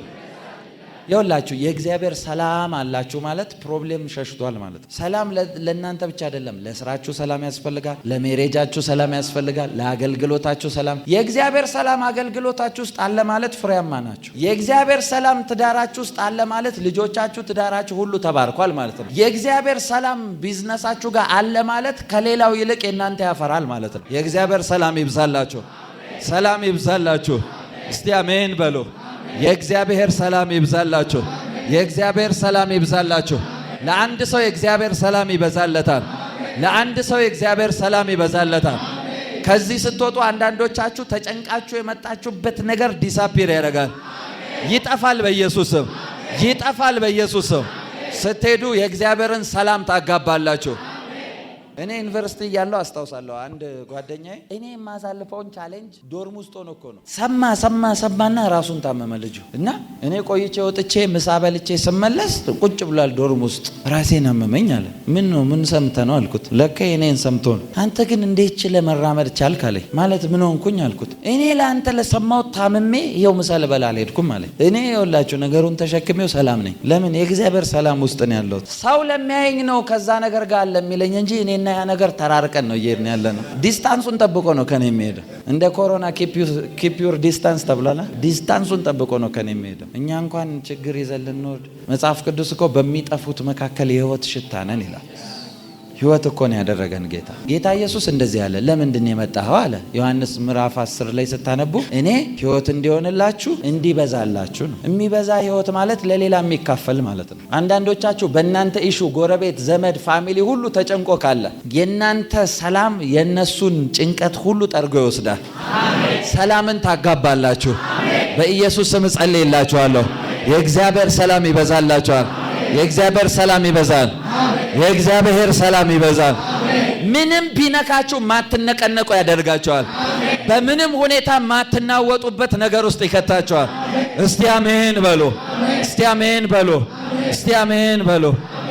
ይኸውላችሁ የእግዚአብሔር ሰላም አላችሁ ማለት ፕሮብሌም ሸሽቷል ማለት ነው። ሰላም ለእናንተ ብቻ አይደለም። ለስራችሁ ሰላም ያስፈልጋል። ለሜሬጃችሁ ሰላም ያስፈልጋል። ለአገልግሎታችሁ ሰላም። የእግዚአብሔር ሰላም አገልግሎታችሁ ውስጥ አለ ማለት ፍሬያማ ናችሁ። የእግዚአብሔር ሰላም ትዳራችሁ ውስጥ አለ ማለት ልጆቻችሁ፣ ትዳራችሁ ሁሉ ተባርኳል ማለት ነው። የእግዚአብሔር ሰላም ቢዝነሳችሁ ጋር አለ ማለት ከሌላው ይልቅ የእናንተ ያፈራል ማለት ነው። የእግዚአብሔር ሰላም ይብዛላችሁ። ሰላም ይብዛላችሁ። እስቲ አሜን በሉ። የእግዚአብሔር ሰላም ይብዛላችሁ። የእግዚአብሔር ሰላም ይብዛላችሁ። ለአንድ ሰው የእግዚአብሔር ሰላም ይበዛለታል። ለአንድ ሰው የእግዚአብሔር ሰላም ይበዛለታል። ከዚህ ስትወጡ አንዳንዶቻችሁ ተጨንቃችሁ የመጣችሁበት ነገር ዲሳፒር ያደርጋል። ይጠፋል በኢየሱስም። ይጠፋል በኢየሱስም። ስትሄዱ የእግዚአብሔርን ሰላም ታጋባላችሁ። እኔ ዩኒቨርሲቲ እያለሁ አስታውሳለሁ አንድ ጓደኛዬ እኔ የማሳልፈውን ቻሌንጅ ዶርም ውስጥ ሆኖ እኮ ነው ሰማና ራሱን ታመመ ልጁ እና እኔ ቆይቼ ወጥቼ ምሳ በልቼ ስመለስ ቁጭ ብሏል ዶርም ውስጥ። ራሴን አመመኝ አለ። ምን ነው ምን ሰምተህ ነው አልኩት። ለካ እኔን ሰምቶ ነው። አንተ ግን እንዴት ችለህ መራመድ ቻልክ አለኝ። ማለት ምን ሆንኩኝ አልኩት። እኔ ለአንተ ለሰማሁት ታምሜ ይኸው ምሳ ልበላ አልሄድኩም አለኝ። እኔ ይኸውላችሁ ነገሩን ተሸክሜው ሰላም ነኝ። ለምን? የእግዚአብሔር ሰላም ውስጥ ነው ያለሁት። ሰው ለሚያየኝ ነው ከዛ ነገር ጋር ለሚለኝ እንጂ እኔ ያ ነገር ተራርቀን ነው እየሄድን ያለ ነው። ዲስታንሱን ጠብቆ ነው ከኔ የሚሄደው። እንደ ኮሮና ኪፕ ዩር ዲስታንስ ተብሏል። ዲስታንሱን ጠብቆ ነው ከኔ የሚሄደው። እኛ እንኳን ችግር ይዘን ልንወርድ መጽሐፍ ቅዱስ እኮ በሚጠፉት መካከል የሕይወት ሽታ ነን ይላል። ሕይወት እኮ ነው ያደረገን ጌታ። ጌታ ኢየሱስ እንደዚህ አለ። ለምንድን ነው የመጣኸው አለ። ዮሐንስ ምዕራፍ 10 ላይ ስታነቡ እኔ ሕይወት እንዲሆንላችሁ እንዲበዛላችሁ ነው። የሚበዛ ሕይወት ማለት ለሌላ የሚካፈል ማለት ነው። አንዳንዶቻችሁ በእናንተ ኢሹ ጎረቤት፣ ዘመድ፣ ፋሚሊ ሁሉ ተጨንቆ ካለ የእናንተ ሰላም የእነሱን ጭንቀት ሁሉ ጠርጎ ይወስዳል። ሰላምን ታጋባላችሁ። በኢየሱስ ስም ጸልይላችኋለሁ። የእግዚአብሔር ሰላም ይበዛላችኋል። የእግዚአብሔር ሰላም ይበዛል። የእግዚአብሔር ሰላም ይበዛል። ምንም ቢነካችሁ ማትነቀነቁ ያደርጋችኋል። በምንም ሁኔታ ማትናወጡበት ነገር ውስጥ ይከታችኋል። እስቲ አሜን በሉ። እስቲ አሜን በሉ። እስቲ አሜን በሉ።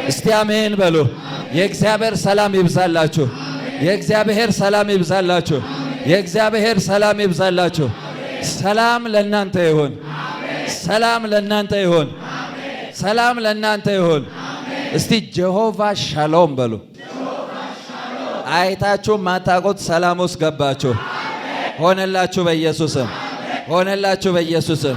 እስቲ አሜን በሉ። የእግዚአብሔር ሰላም ይብዛላችሁ። የእግዚአብሔር ሰላም ይብዛላችሁ። የእግዚአብሔር ሰላም ይብዛላችሁ። ሰላም ለእናንተ ይሁን። ሰላም ለእናንተ ይሁን። ሰላም ለእናንተ ይሁን። እስቲ ጀሆቫ ሻሎም በሉ። አይታችሁ ማታውቁት ሰላም ውስጥ ገባችሁ። ሆነላችሁ በኢየሱስም። ሆነላችሁ በኢየሱስም።